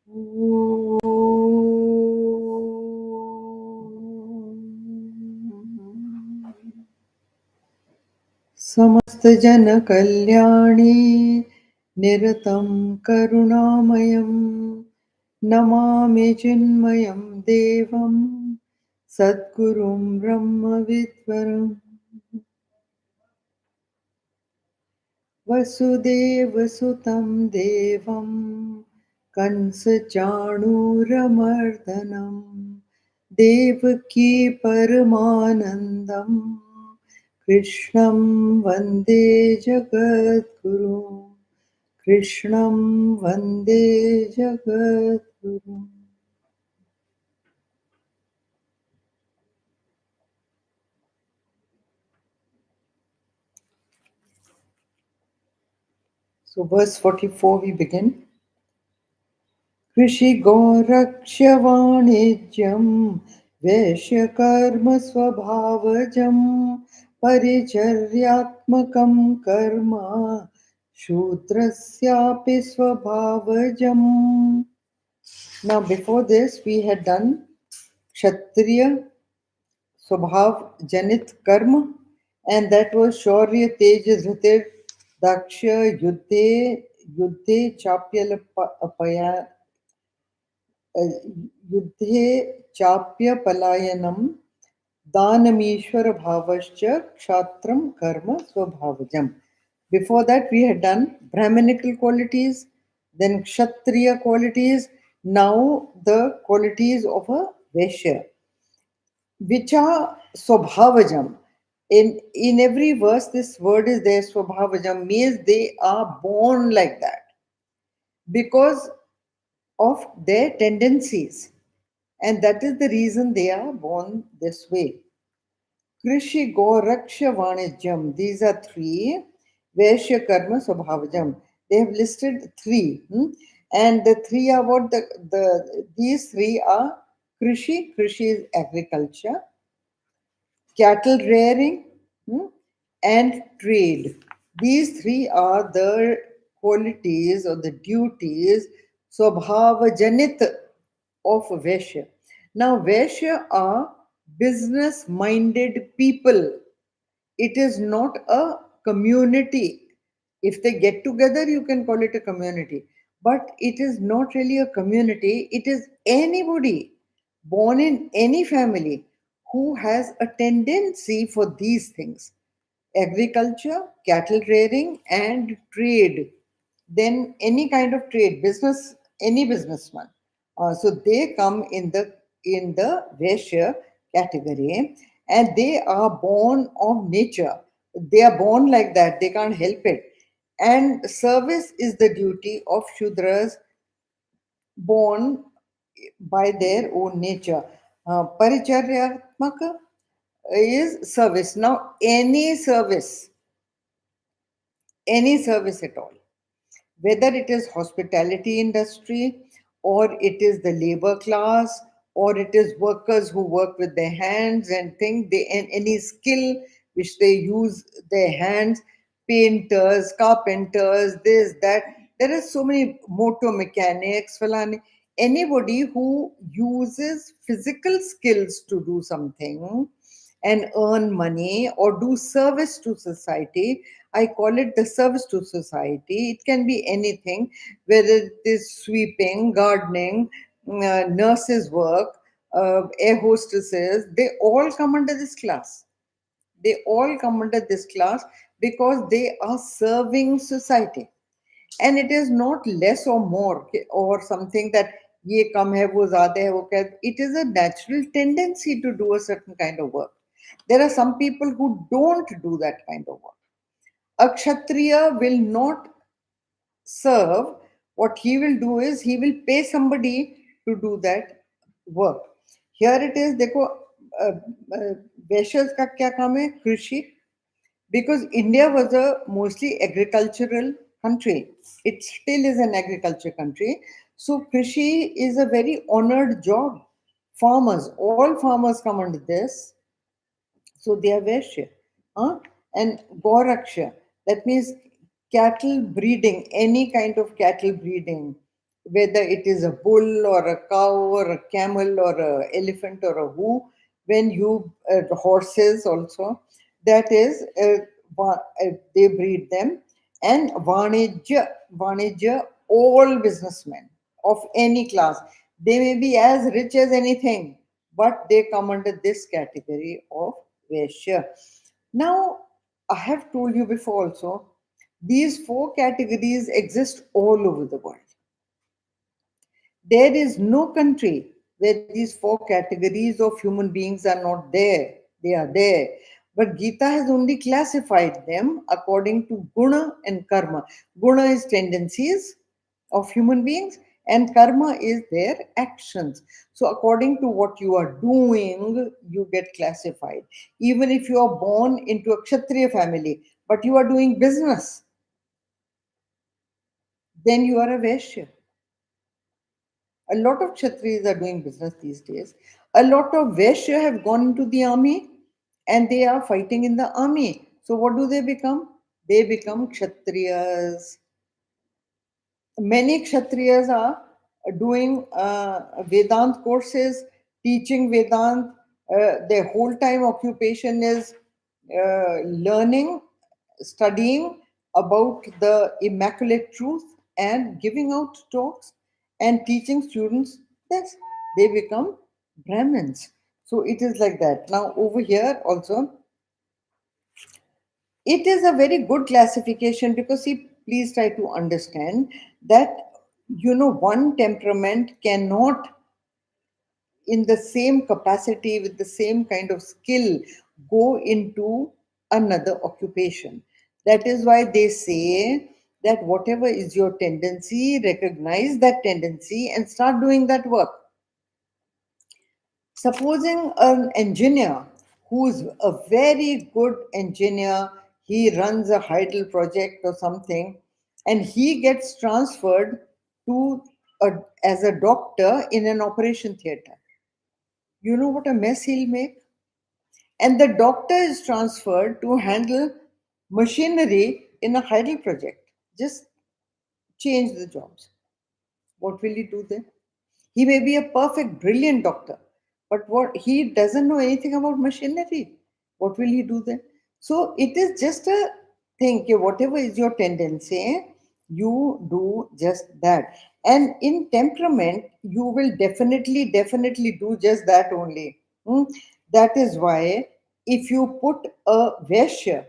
समस्त जन कल्याणी निरतं करुणामयं नमामि चिन्मयं देवं सद्गुरुं ब्रह्मविद्वरम् वसुदेवसुतं देवं कंसचाणूरमर्दनं देवकी परमानन्दं कृष्णं वन्दे जगद्गुरुं कृष्णं वन्दे जगद्गुरुम्. So verse 44 we begin. कृषि गोरक्ष्य वाणिज्यं वैश्यकर्म स्वभावजं परिचर्यात्मकं कर्म शूद्रस्यापि स्वभावजम्. Now before this we had done Kshatriya Swabhav Janit Karma, and that was Shaurya Tejas Hritir Daksha Yuddhe Chapya युद्धे चाप्य पलायनम दानमीश्वर भावश्च क्षात्रम कर्म स्वभावजम. Before that we had done Brahminical qualities, then Kshatriya qualities, now the qualities of a Vaishya, which are Swabhavajam. In every verse this word is there. Swabhavajam means they are born like that because of their tendencies. And that is the reason they are born this way. Krishi Go Raksha Vanijam. These are three. Vaishya Karma Swabhavajam. They have listed three. And the three are what these three are Krishi. Krishi is agriculture, cattle rearing, and trade. These three are the qualities or the duties Swabhavajanit of Vaishya. Now, Vaishya are business minded people. It is not a community. If they get together, you can call it a community. But it is not really a community. It is anybody born in any family who has a tendency for these things: agriculture, cattle rearing, and trade. Then any kind of trade, business, any businessman. So they come in the Vaishya category, and they are born of nature. They are born like that. They can't help it. And service is the duty of Shudras born by their own nature. Paricharyatmaka is service. Now, any service at all, whether it is hospitality industry or it is the labor class or it is workers who work with their hands and think they and any skill which they use their hands, painters, carpenters, this that, there are so many motor mechanics, falani, anybody who uses physical skills to do something and earn money or do service to society. I call it the service to society. It can be anything, whether it is sweeping, gardening, nurses' work, air hostesses, they all come under this class. They all come under this class because they are serving society. And it is not less or more or something that ye kam hai wo zyada hai wo kya. It is a natural tendency to do a certain kind of work. There are some people who don't do that kind of work. A kshatriya will not serve. What he will do is he will pay somebody to do that work. Here it is, देखो वैश्यस का क्या काम है? कृषि. Because India was a mostly agricultural country. It still is an agriculture country. So Krishi is a very honored job. Farmers, all farmers come under this. So they are Vaishya. Huh? And Goraksha, that means cattle breeding, any kind of cattle breeding, whether it is a bull or a cow or a camel or a elephant or a who, when you horses also, that is they breed them. And vanijya, all businessmen of any class, they may be as rich as anything, but they come under this category of Vaishya. Now, I have told you before also, these four categories exist all over the world. There is no country where these four categories of human beings are not there. They are there. But Gita has only classified them according to guna and karma. Guna is tendencies of human beings, and karma is their actions. So, according to what you are doing, you get classified. Even if you are born into a Kshatriya family, but you are doing business, then you are a Vaishya. A lot of Kshatriyas are doing business these days. A lot of Vaishya have gone into the army and they are fighting in the army. So what do they become? They become Kshatriyas. Many Kshatriyas are doing Vedant courses, teaching Vedant. Their whole time occupation is learning, studying about the immaculate truth and giving out talks and teaching students. Yes, they become Brahmins. So it is like that. Now, over here also, it is a very good classification because, see, please try to understand that one temperament cannot, in the same capacity, with the same kind of skill, go into another occupation. That is why they say that whatever is your tendency, recognize that tendency and start doing that work. Supposing an engineer who's a very good engineer, he runs a hydel project or something, and he gets transferred to as a doctor in an operation theater. You know what a mess he'll make? And the doctor is transferred to handle machinery in a hydel project. Just change the jobs. What will he do then? He may be a perfect, brilliant doctor, but what he doesn't know anything about machinery. What will he do then? So it is just a thing. Okay, whatever is your tendency, you do just that. And in temperament, you will definitely do just that only. Hmm? That is why if you put a Vaishya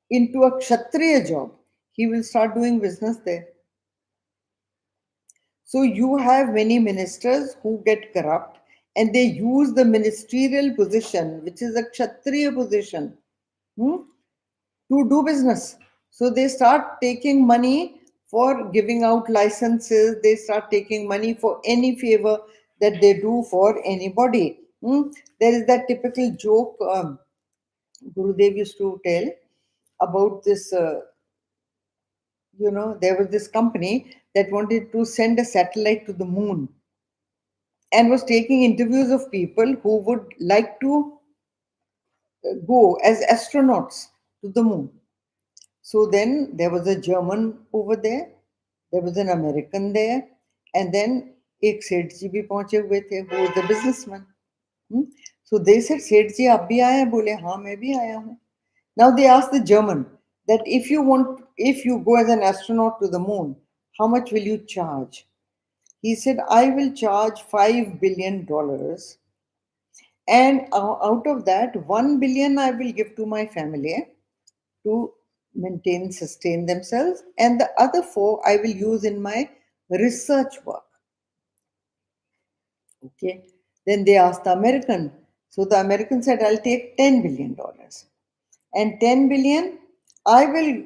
into a Kshatriya job, he will start doing business there. So you have many ministers who get corrupt and they use the ministerial position, which is a Kshatriya position, hmm, to do business. So they start taking money for giving out licenses, they start taking money for any favor that they do for anybody. Hmm. There is that typical joke Gurudev used to tell about this. There was this company that wanted to send a satellite to the moon and was taking interviews of people who would like to go as astronauts to the moon. So then there was a German over there was an American there, and then एक सेठ जी भी पहुंचे हुए थे, who was the businessman. Hmm? So they said, सेठ जी आप भी आए हैं? बोले हाँ मैं भी आया हूँ. Now they asked the German that if you go as an astronaut to the moon, how much will you charge? He said, I will charge $5 billion, and out of that 1 billion I will give to my family to sustain themselves, and the other 4 I will use in my research work. Okay. Then they asked the American. So the American said, I'll take $10 billion. And 10 billion, I will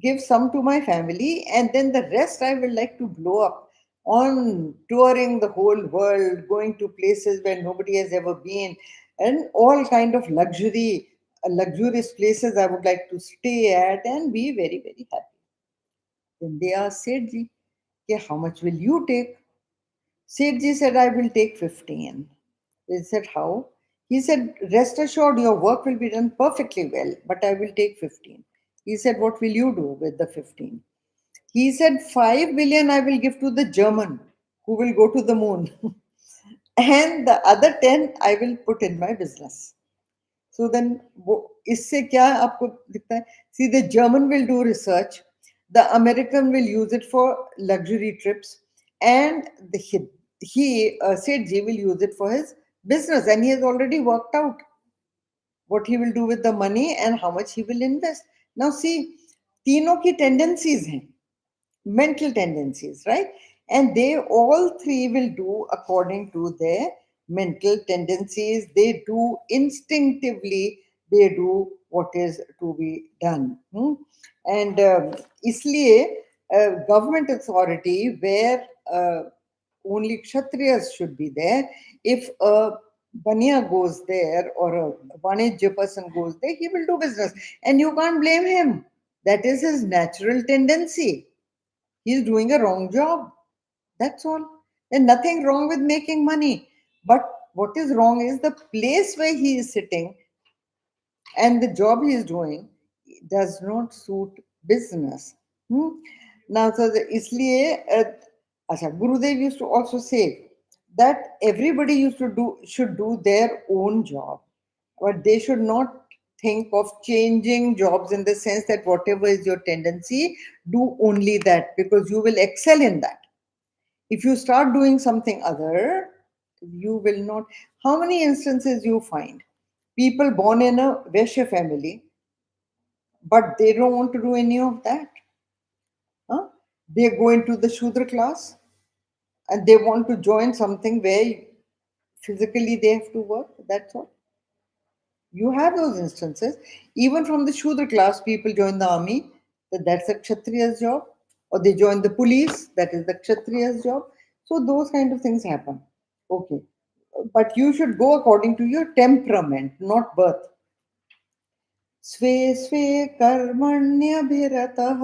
give some to my family, and then the rest I will like to blow up on touring the whole world, going to places where nobody has ever been, and all kind of luxurious places I would like to stay at and be very, very happy. Then they asked Sethji, "Okay, how much will you take?" Sethji said, I will take 15. They said, how? He said, rest assured, your work will be done perfectly well, but I will take 15. He said, what will you do with the 15? He said 5 billion I will give to the German who will go to the moon, and the other 10 I will put in my business. So then, इससे क्या आपको दिखता है? See, the German will do research, the American will use it for luxury trips, and Sethji will use it for his business, and he has already worked out what he will do with the money and how much he will invest. Now see, तीनों की tendencies हैं, mental tendencies, right? And they all three will do according to their mental tendencies. They do instinctively, they do what is to be done. And इसलिए government authority where only Kshatriyas should be there. If a Baniya goes there or a Vanijya person goes there, he will do business. And you can't blame him. That is his natural tendency. He's doing a wrong job. That's all. There's nothing wrong with making money. But what is wrong is the place where he is sitting and the job he is doing does not suit business. Now, so इसलिए अच्छा, Gurudev used to also say that everybody should do their own job, but they should not think of changing jobs in the sense that whatever is your tendency, do only that because you will excel in that. If you start doing something other, you will not. How many instances you find? People born in a Vaishya family, but they don't want to do any of that. Huh? They go into the Shudra class and they want to join something where physically they have to work. That's all. You have those instances. Even from the Shudra class, people join the army, that's a Kshatriya's job, or they join the police, that is the Kshatriya's job. So those kind of things happen. Okay. But you should go according to your temperament, not birth. स्वे स्वे कर्मण्यभिरतः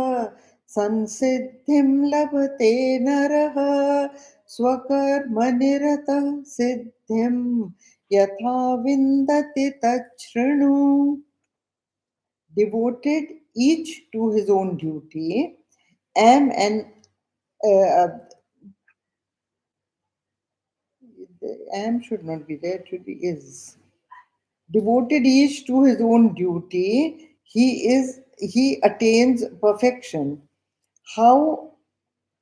संसिद्धिं लभते नरः स्वकर्मनिरतः सिद्धिं यथा विन्दति तच्छृणु. Devoted each to his own duty, am and am should not be there, it should be is. Devoted each to his own duty, he attains perfection. How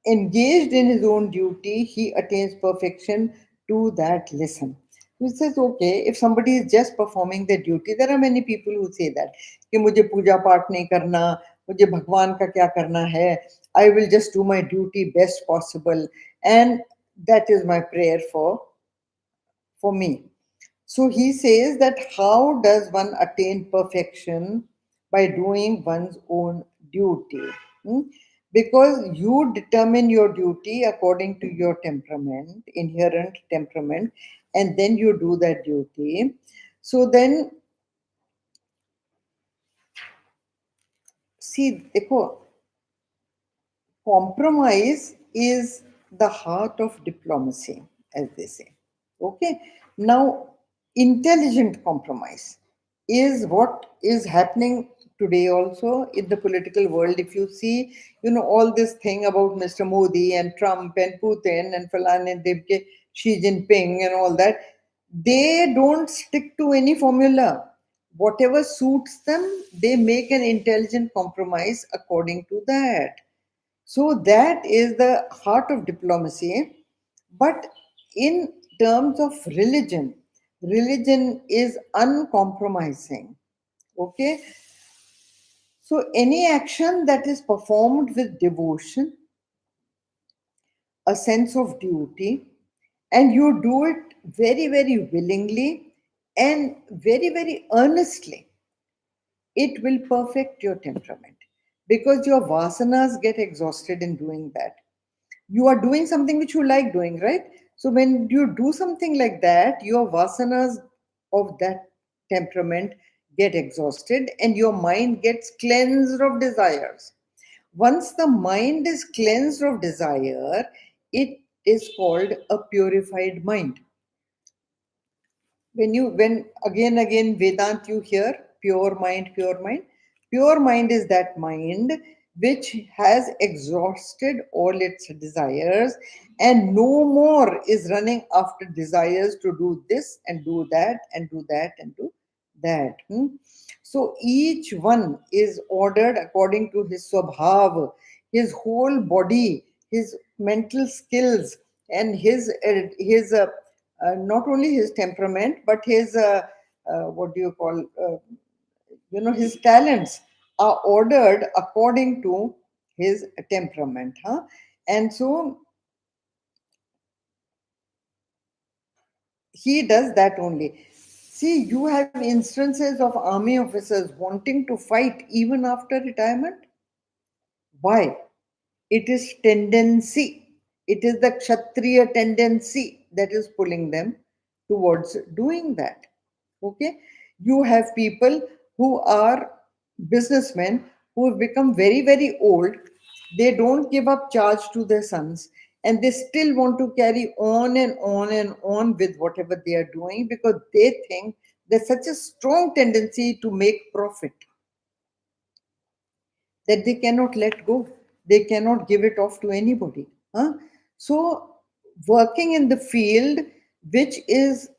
engaged in his own duty, he attains perfection. To that listen. He says, okay, if somebody is just performing their duty, there are many people who say that कि मुझे पूजा पाठ नहीं करना, मुझे भगवान का क्या करना है, I will just do my duty best possible, and that is my prayer for me. So he says that how does one attain perfection? By doing one's own duty. Because you determine your duty according to your temperament, inherent temperament, and then you do that duty. So then, see, देखो, compromise is the heart of diplomacy, as they say. Okay. Now, intelligent compromise is what is happening today also in the political world. If you see, all this thing about Mr. Modi and Trump and Putin and Falan and Devke, Xi Jinping and all that, they don't stick to any formula. Whatever suits them, they make an intelligent compromise according to that. So that is the heart of diplomacy. But in terms of religion, religion is uncompromising. Okay? So any action that is performed with devotion, a sense of duty, and you do it very, very willingly and very, very earnestly, it will perfect your temperament because your vasanas get exhausted in doing that. You are doing something which you like doing, right? So when you do something like that, your vasanas of that temperament get exhausted and your mind gets cleansed of desires. Once the mind is cleansed of desire, it is called a purified mind. When again Vedant, you hear pure mind. Pure mind is that mind which has exhausted all its desires and no more is running after desires to do this and do that and do that and do that. So each one is ordered according to his swabhav, his whole body, his mental skills, and his not only his temperament but his what do you call his talents are ordered according to his temperament, huh? And so he does that only. See, you have instances of army officers wanting to fight even after retirement. Why? It is tendency. It is the Kshatriya tendency that is pulling them towards doing that. Okay? You have people who are businessmen who have become very, very old. They don't give up charge to their sons and they still want to carry on and on and on with whatever they are doing because they think there's such a strong tendency to make profit that they cannot let go. They cannot give it off to anybody. Huh? So, working in the field which is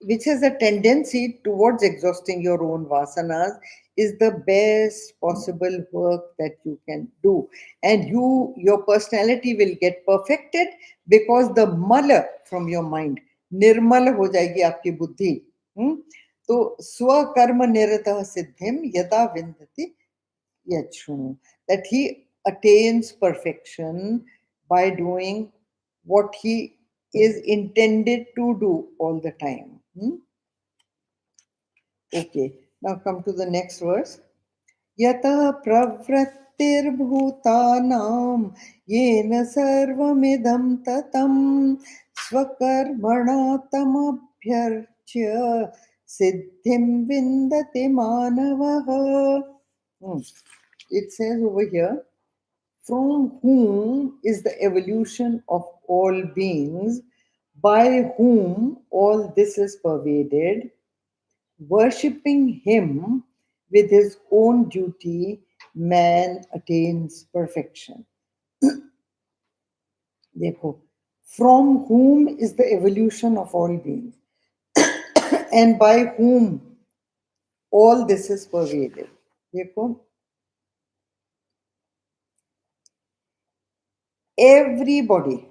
which has a tendency towards exhausting your own vasanas is the best possible work that you can do, and your personality will get perfected because the mala from your mind निर्मल हो जाएगी आपकी बुद्धि. हम्म? तो स्वकर्म निरतः सिद्धिम यदा विन्दति Yachunu, that he attains perfection by doing what he is intended to do all the time. Okay, now come to the next verse. Yata pravrattirbhutanam yena sarvamidam tatam swakarmana tamabhyarchya siddhim vindati manavaha. It says over here, from whom is the evolution of all beings, by whom all this is pervaded, worshipping him with his own duty, man attains perfection. देखो, from whom is the evolution of all beings, and by whom all this is pervaded. देखो, everybody,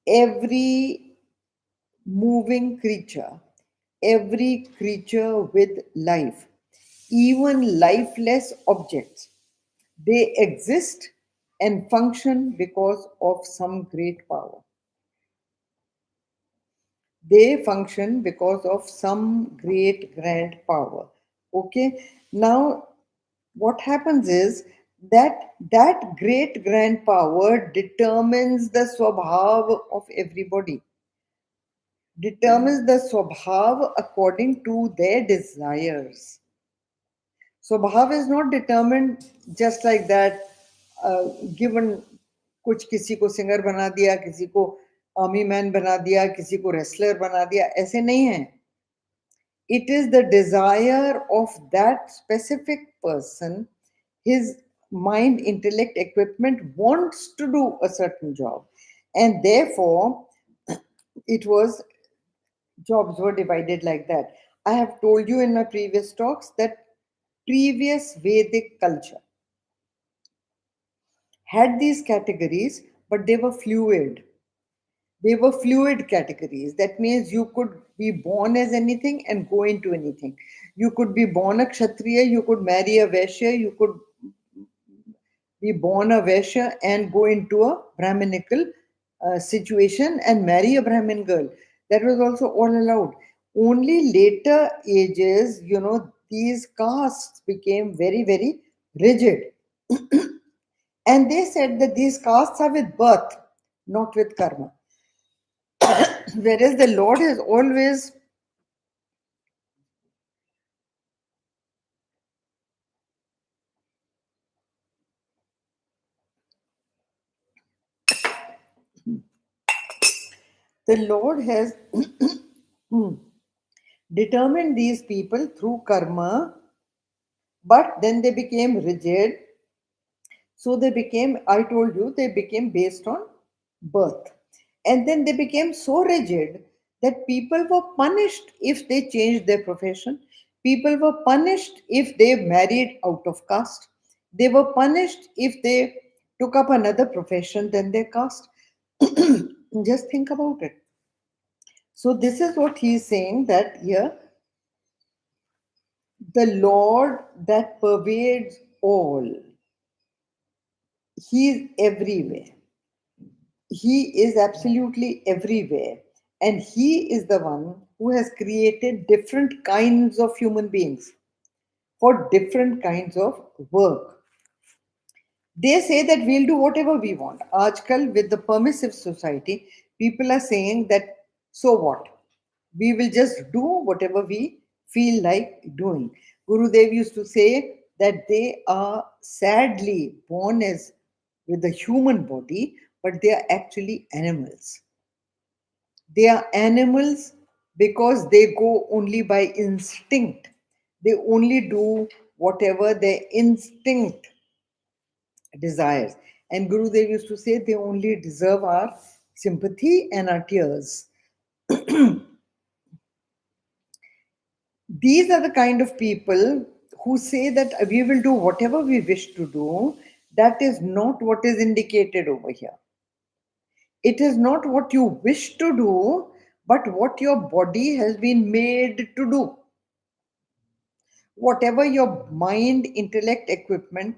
every moving creature, every creature with life, even lifeless objects, they exist and function because of some great power. They function because of some great grand power. Okay, now what happens is that great grand power determines the swabhav of everybody, determines the swabhav according to their desires. Swabhav is not determined just like that, given कुछ किसी को singer बना दिया, किसी को army man बना दिया, किसी को रेसलर बना दिया, ऐसे नहीं है. It is the desire of that specific person, his mind, intellect, equipment wants to do a certain job, and therefore it was jobs were divided like that. I have told you in my previous talks that previous Vedic culture had these categories, but they were fluid. They were fluid categories. That means you could be born as anything and go into anything. You could be born a Kshatriya, you could marry a Vaishya, you could be born a Vaishya and go into a Brahminical situation and marry a Brahmin girl. That was also all allowed. Only later ages, these castes became very, very rigid. And they said that these castes are with birth, not with karma. Whereas the Lord has always the Lord has determined these people through karma, but then they became rigid So they became, I told you, they became based on birth. And then they became so rigid that people were punished if they changed their profession. People were punished if they married out of caste. They were punished if they took up another profession than their caste. Just think about it. So, this is what he is saying, that here the Lord that pervades all, he is everywhere. He is absolutely everywhere. And he is the one who has created different kinds of human beings for different kinds of work. They say that we'll do whatever we want. Aajkal, with the permissive society, people are saying that, so what? We will just do whatever we feel like doing. Gurudev used to say that they are sadly born as with a human body, but they are actually animals. They are animals because they go only by instinct. They only do whatever their instinct desires. And Gurudev used to say they only deserve our sympathy and our tears. These are the kind of people who say that we will do whatever we wish to do. That is not what is indicated over here. It is not what you wish to do, but what your body has been made to do. Whatever your mind, intellect, equipment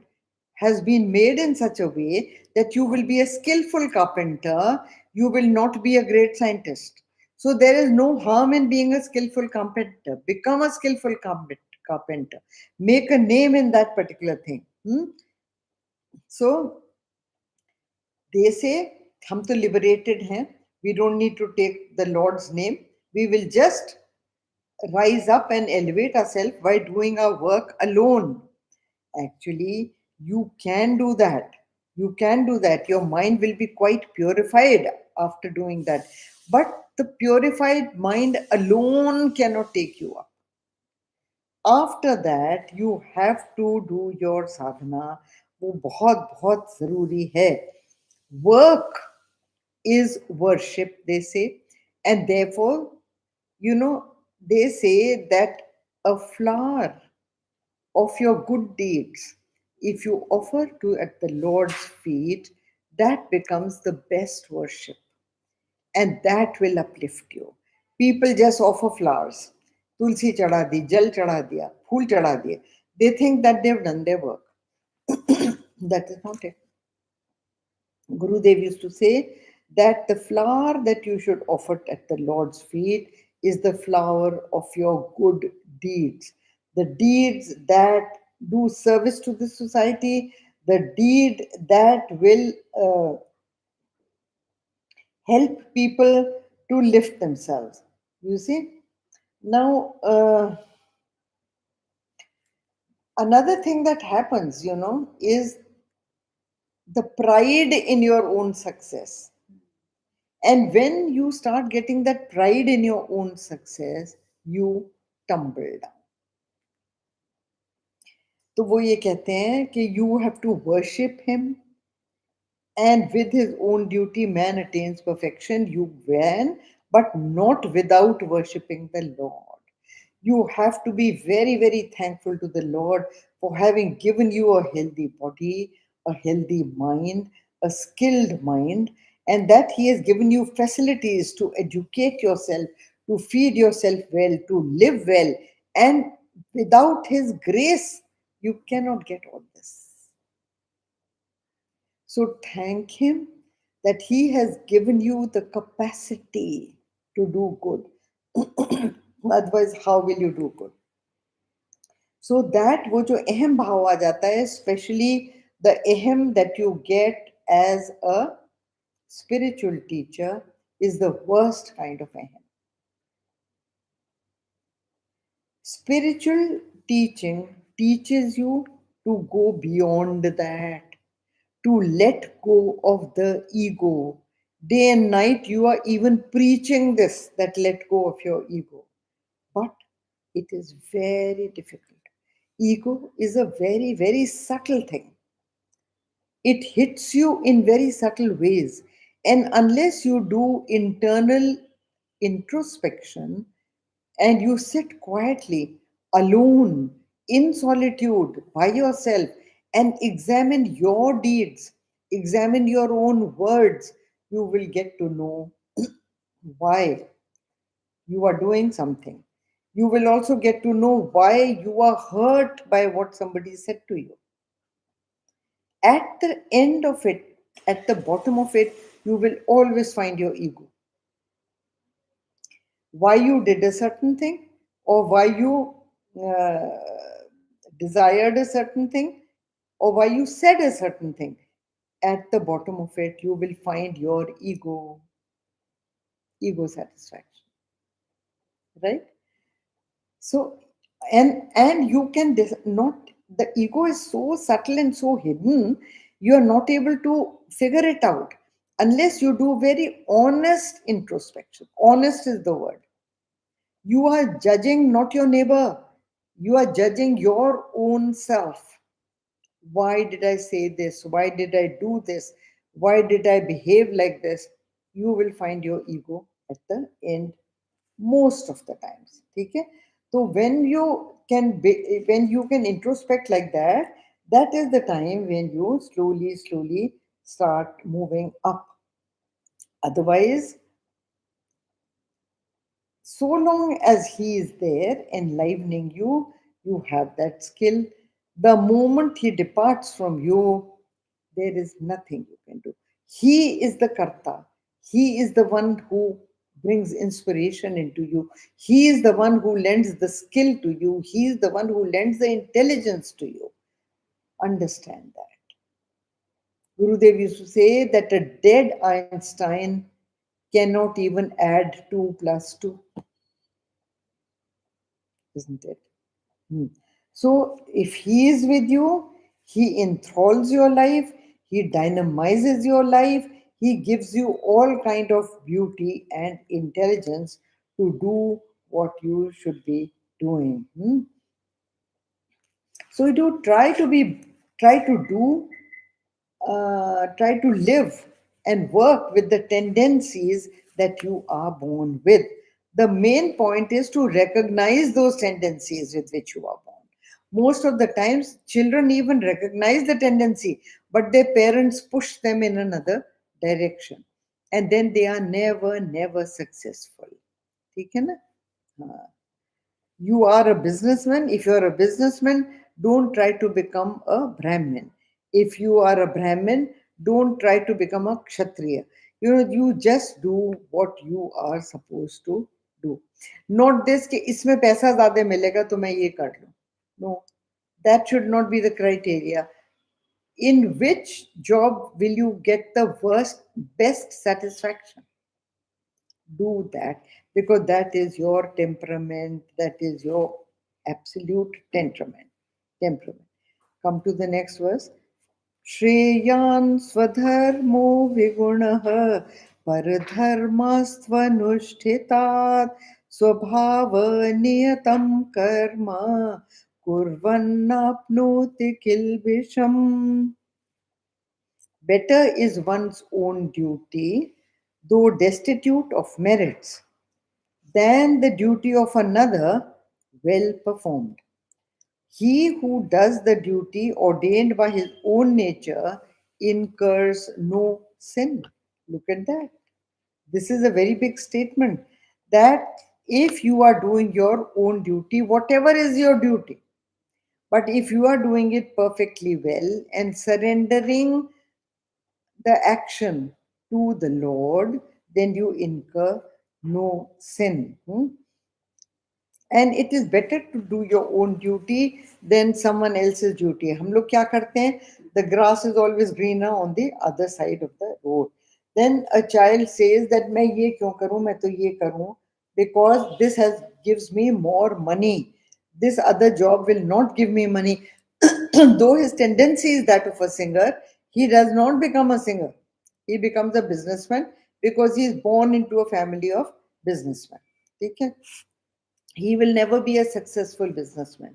has been made in such a way that you will be a skillful carpenter, you will not be a great scientist. So there is no harm in being a skillful carpenter. Become a skillful carpenter. Make a name in that particular thing. So they say, हम तो liberated हैं. We don't need to take the Lord's name. We will just rise up and elevate ourselves by doing our work alone. Actually, you can do that. You can do that. Your mind will be quite purified after doing that. But the purified mind alone cannot take you up. After that, you have to do your sadhana. वो बहुत बहुत जरूरी है. Work is worship, they say. And therefore, they say that a flower of your good deeds, if you offer to at the Lord's feet, that becomes the best worship, and that will uplift you. People just offer flowers. Tulsi chada di, jal chada diya, phool chada diye. They think that they've done their work. That is not it. Gurudev used to say that the flower that you should offer at the Lord's feet is the flower of your good deeds. The deeds that do service to the society, the deed that will help people to lift themselves. You see? Now, another thing that happens, is the pride in your own success. And when you start getting that pride in your own success, you tumble down. तो वो ये कहते हैं कि you have to worship him, and with his own duty man attains perfection. You can, but not without worshipping the Lord. You have to be very, very thankful to the Lord for having given you a healthy body, a healthy mind, a skilled mind, and that He has given you facilities to educate yourself, to feed yourself well, to live well. And without His grace, you cannot get all this. So thank Him that He has given you the capacity to do good. Otherwise, how will you do good? So that वो जो अहम भाव आ जाता है, especially the ahem that you get as a spiritual teacher, is the worst kind of ahem. Spiritual teaching teaches you to go beyond that, to let go of the ego. Day and night, you are even preaching this, that let go of your ego. But it is very difficult. Ego is a very, very subtle thing. It hits you in very subtle ways. And unless you do internal introspection and you sit quietly, alone, in solitude, by yourself, and examine your deeds, examine your own words, you will get to know why you are doing something. You will also get to know why you are hurt by what somebody said to you. At the end of it, at the bottom of it, you will always find your ego. Why you did a certain thing, or why you desired a certain thing, or why you said a certain thing. At the bottom of it, you will find your ego satisfaction, right? So, and you can not, the ego is so subtle and so hidden, you are not able to figure it out unless you do very honest introspection. Honest is the word. You are judging not your neighbor, you are judging your own self. Why did I say this? Why did I do this? Why did I behave like this? You will find your ego at the end most of the times. Okay? So when you can introspect like that, that is the time when you slowly start moving up. Otherwise, so long as he is there enlivening you, you have that skill. The moment he departs from you, there is nothing you can do. He is the Karta. He is the one who brings inspiration into you. He is the one who lends the skill to you. He is the one who lends the intelligence to you. Understand that. Gurudev used to say that a dead Einstein cannot even add 2 plus 2, isn't it? Hmm. So if he is with you, he enthralls your life, he dynamizes your life, he gives you all kind of beauty and intelligence to do what you should be doing. So you do try to do try to live and work with the tendencies that you are born with. The main point is to recognize those tendencies with which you are born. Most of the times, children even recognize the tendency, but their parents push them in another direction. And then they are never successful. ठीक है ना? हाँ. You are a businessman. If you are a businessman, don't try to become a Brahmin. If you are a Brahmin, don't try to become a Kshatriya. You just do what you are supposed to do. Not this कि इसमें पैसा ज़्यादा मिलेगा तो मैं ये कर लूँ. No, that should not be the criteria. In which job will you get the best satisfaction? Do that, because that is your temperament, that is your absolute temperament. Come to the next verse. Shreyan swadharmo vigunah paradharmastvanoshtitat swabhava niyatam karma kurvannapnoti kilbisham. Better is one's own duty, though destitute of merits, than the duty of another well performed. He who does the duty ordained by his own nature incurs no sin. Look at that. This is a very big statement that if you are doing your own duty, whatever is your duty, but if you are doing it perfectly well and surrendering the action to the Lord, then you incur no sin. And it is better to do your own duty than someone else's duty. हम लोग क्या करते हैं? The grass is always greener on the other side of the road. Then a child says that मैं ये क्यों करूं, मैं तो ये करूं, because this has gives me more money. This other job will not give me money. Though his tendency is that of a singer, he does not become a singer. He becomes a businessman because he is born into a family of businessmen. ठीक है? He will never be a successful businessman.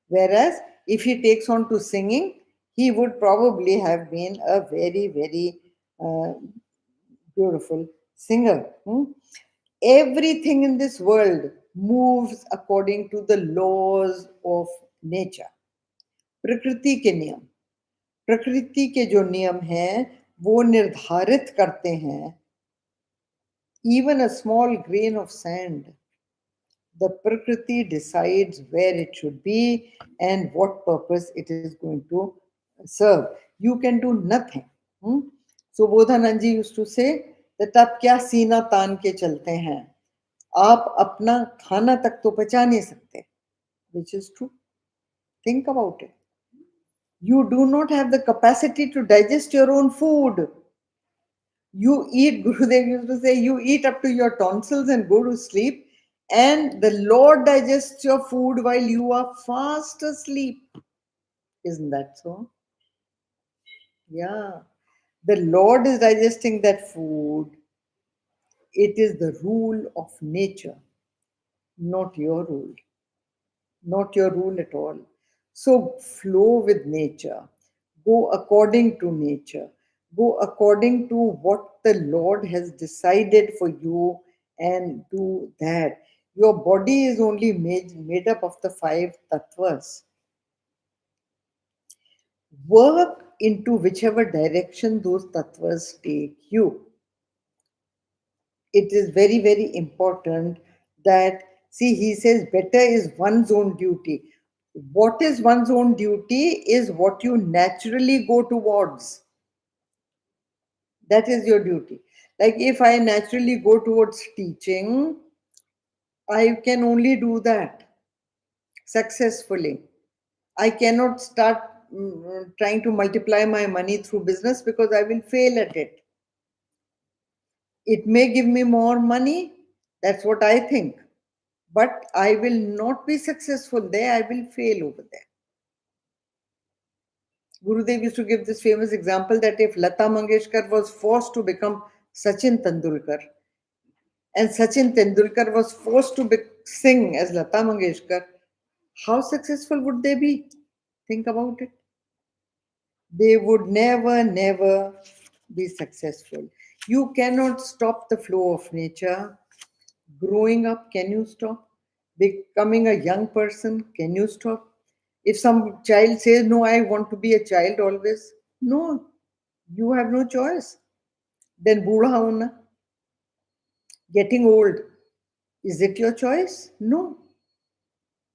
Whereas if he takes on to singing, he would probably have been a very, very uh, beautiful singer. Everything in this world moves according to the laws of nature. प्रकृति के नियम, प्रकृति के जो नियम हैं वो निर्धारित करते हैं. Even a small grain of sand, the Prakriti decides where it should be and what purpose it is going to serve. You can do nothing. So Bodhanand ji used to say that आप क्या सीना तान के चलते हैं, आप अपना खाना तक तो पचा नहीं सकते. Which is true. Think about it. You do not have the capacity to digest your own food. You eat, Gurudev used to say, you eat up to your tonsils and go to sleep, and the Lord digests your food while you are fast asleep. Isn't that so? Yeah. The Lord is digesting that food. It is the rule of nature, not your rule. Not your rule at all. So flow with nature, go according to nature, go according to what the Lord has decided for you and do that. Your body is only made up of the five tattvas. Work into whichever direction those tattvas take you. It is very, very important that, see, he says better is one's own duty. What is one's own duty is what you naturally go towards. That is your duty. Like if I naturally go towards teaching, I can only do that successfully. I cannot start trying to multiply my money through business because I will fail at it. It may give me more money, that's what I think, but I will not be successful there, I will fail over there. Gurudev used to give this famous example that if Lata Mangeshkar was forced to become Sachin Tendulkar and Sachin Tendulkar was forced to sing as Lata Mangeshkar, how successful would they be? Think about it. They would never, never be successful. You cannot stop the flow of nature. Growing up, can you stop? Becoming a young person, can you stop? If some child says, no, I want to be a child always, no, you have no choice. Then Buddha hona, getting old, is it your choice? No.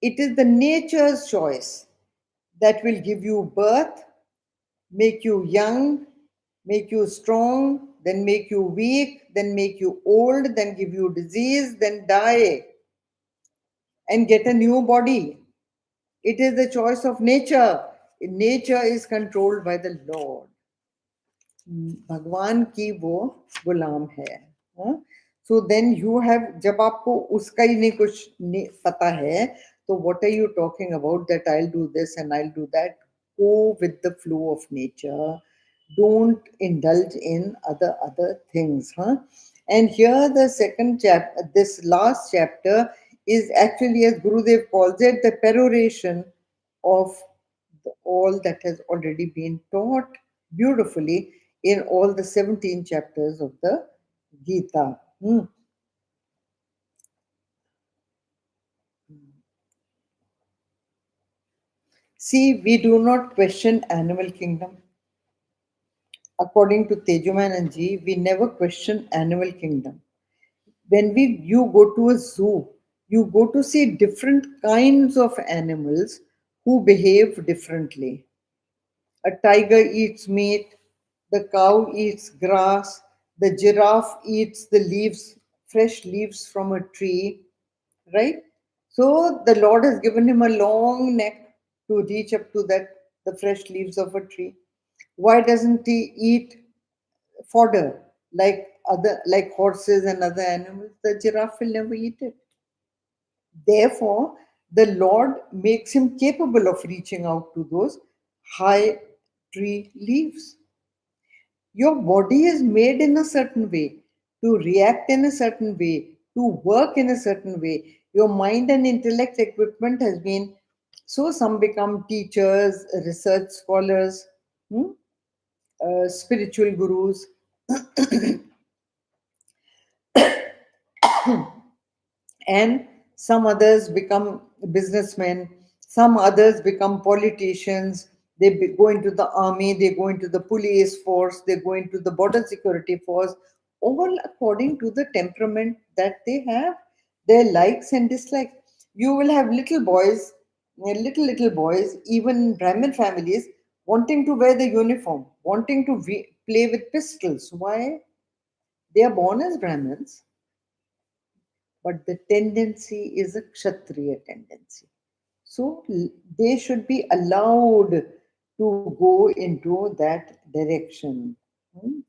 It is the nature's choice that will give you birth, make you young, make you strong, then make you weak, then make you old, then give you disease, then die and get a new body. It is the choice of nature. Nature is controlled by the Lord. भगवान की वो गुलाम है. So then you have, जब आपको उसका ही नहीं कुछ पता है, तो what are you talking about that I will do this and I will do that? Go with the flow of nature. Don't indulge in other things. And here the second chapter, this last chapter, is actually, as Gurudev calls it, the peroration of all that has already been taught beautifully in all the 17 chapters of the Geeta. See, we do not question animal kingdom. According to Tejumananji, we never question animal kingdom. When you go to a zoo, you go to see different kinds of animals who behave differently. A tiger eats meat, the cow eats grass, the giraffe eats the leaves, fresh leaves from a tree, right? So the Lord has given him a long neck to reach up to the fresh leaves of a tree. Why doesn't he eat fodder like horses and other animals? The giraffe will never eat it. Therefore, the Lord makes him capable of reaching out to those high tree leaves. Your body is made in a certain way, to react in a certain way, to work in a certain way. Your mind and intellect equipment has been, so some become teachers, research scholars, spiritual gurus, and some others become businessmen, some others become politicians, go into the army, they go into the police force, they go into the border security force, all according to the temperament that they have, their likes and dislikes. You will have little boys, even in Brahmin families, wanting to wear the uniform, wanting to play with pistols. Why? They are born as Brahmins, but the tendency is a Kshatriya tendency. So they should be allowed to go into that direction. Hmm?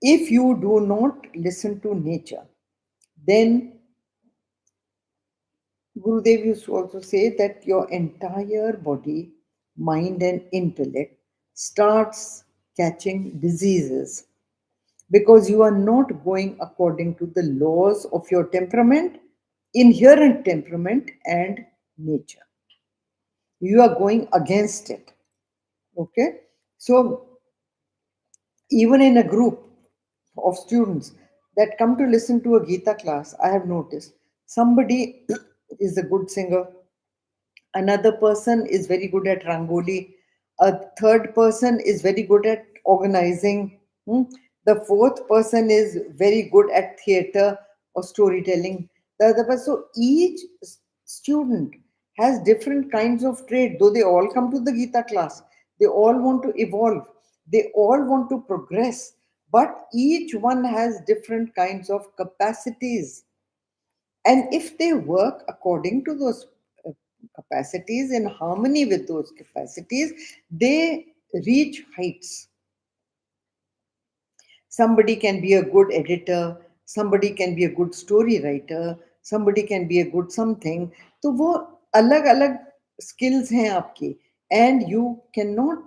If you do not listen to nature, then Gurudev used to also say that your entire body, mind, and intellect starts catching diseases because you are not going according to the laws of your temperament, inherent temperament, and nature. You are going against it. Okay? So, even in a group of students that come to listen to a Geeta class, I have noticed somebody is a good singer, another person is very good at rangoli, a third person is very good at organizing, the fourth person is very good at theater or storytelling, the other person. So each student has different kinds of trade, though they all come to the Gita class, they all want to evolve, they all want to progress, but each one has different kinds of capacities, and if they work according to those uh, capacities, in harmony with those capacities, they reach heights. Somebody can be a good editor, somebody can be a good story writer, somebody can be a good something. तो वो अलग अलग skills हैं आपकी, and you cannot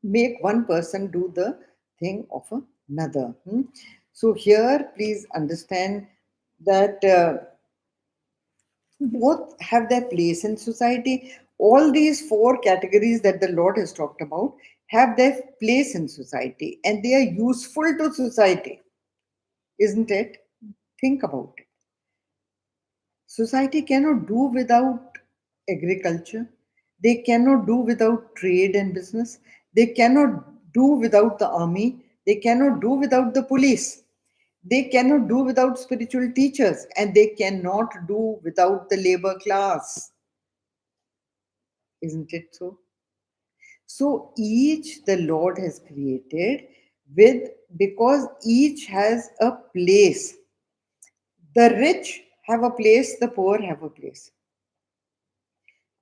make one person do the thing of another. So here please understand that both have their place in society. All these four categories that the Lord has talked about have their place in society, and they are useful to society, isn't it? Think about it. Society cannot do without agriculture, they cannot do without trade and business, they cannot do without the army, they cannot do without the police, they cannot do without spiritual teachers, and they cannot do without the labor class. Isn't it so? So each the Lord has created with, because each has a place. The rich have a place, the poor have a place.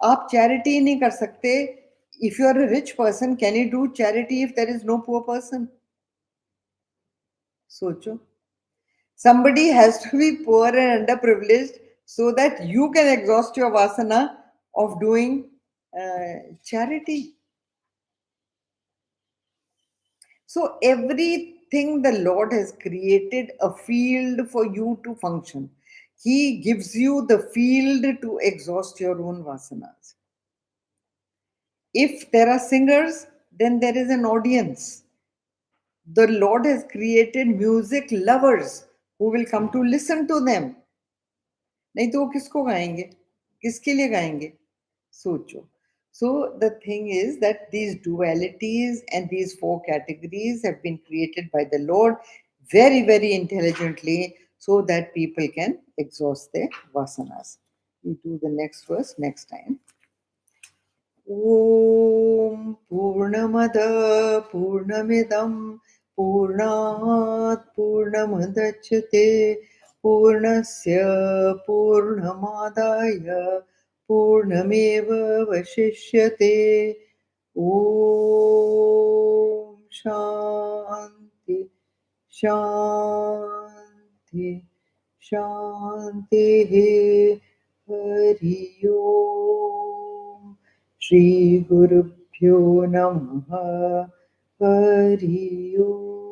आप charity नहीं कर सकते. If you are a rich person, can you do charity if there is no poor person? सोचो. Somebody has to be poor and underprivileged so that you can exhaust your vasana of doing charity. So everything the Lord has created a field for you to function. He gives you the field to exhaust your own vasanas. If there are singers, then there is an audience. The Lord has created music lovers who will come to listen to them. नहीं तो वो किसको गाएंगे, किसके लिए गाएंगे? सोचो. So the thing is that these dualities and these four categories have been created by the Lord very, very intelligently so that people can exhaust their vasanas. We do the next verse next time. ॐ पूर्णमद पूर्णमिदं पूर्णात् पूर्णमुदच्यते पूर्णस्य पूर्णमादाय पूर्णमेवावशिष्यते. ॐ शान्ति शान्ति शान्तिः. हरि ओम्. श्री गुरुभ्यो नमः. हरि ओम्.